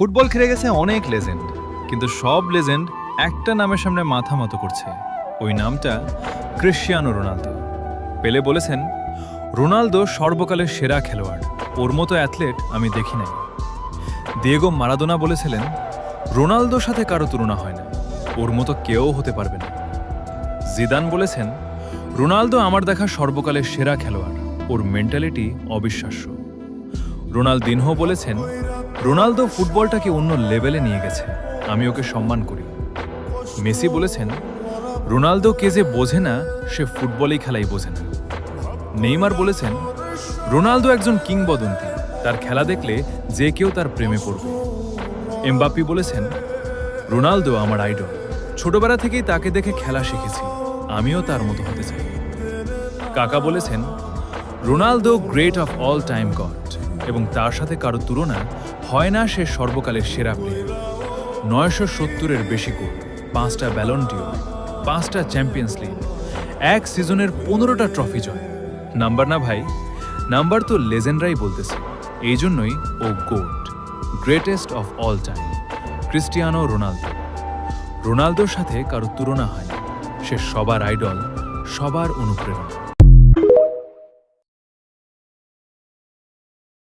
Football খেলে গেছে অনেক লেজেন্ড, কিন্তু সব লেজেন্ড একটা নামের সামনে মাথা মতো করছে। ওই নামটা ক্রিশ্চিয়ানো রোনালদো। পেলে বলেছেন, রোনালদো সর্বকালের সেরা খেলোয়াড়, ওর মতো অ্যাথলেট আমি দেখি নাই। দিয়েগো মারাদোনা বলেছিলেন, রোনালদোর সাথে কারো তুলনা হয় না, ওর মতো কেউ হতে পারবে না। জিদান বলেছেন, রোনালদো আমার দেখা সর্বকালের সেরা খেলোয়াড়, ওর মেন্টালিটি অবিশ্বাস্য। রোনালদিনহো বলেছেন, রোনালদো ফুটবলটাকে অন্য লেভেলে নিয়ে গেছে, আমি ওকে সম্মান করি। মেসি বলেছেন, রোনালদো কে যে বোঝে না, সে ফুটবলেই খেলাই বোঝে না। নেইমার বলেছেন, রোনালদো একজন কিংবদন্তি, তার খেলা দেখলে যে কেউ তার প্রেমে পড়বে। এমবাপ্পি বলেছেন, রোনালদো আমার আইডল, ছোটবেলা থেকেই তাকে দেখে খেলা শিখেছি, আমিও তার মতো হতে চাই। কাকা বলেছেন, Ronaldo great of all time god, এবং তার সাথে কারো তুলনা হয় না, সে সর্বকালের সেরা প্লেয়ার। 970-এর বেশি গোল, 5টা ব্যালন ডিওর, 5টা চ্যাম্পিয়ন্স লিগ, এক সিজনের 15টা ট্রফি জয়। নাম্বার না ভাই, নাম্বার তো লেজেন্ডরাই বলতেছে। এই জন্যই ও GOAT, greatest of all time, Cristiano Ronaldo. রোনালদোর সাথে কারো তুলনা হয় না, সে সবার আইডল, সবার অনুপ্রেরণা।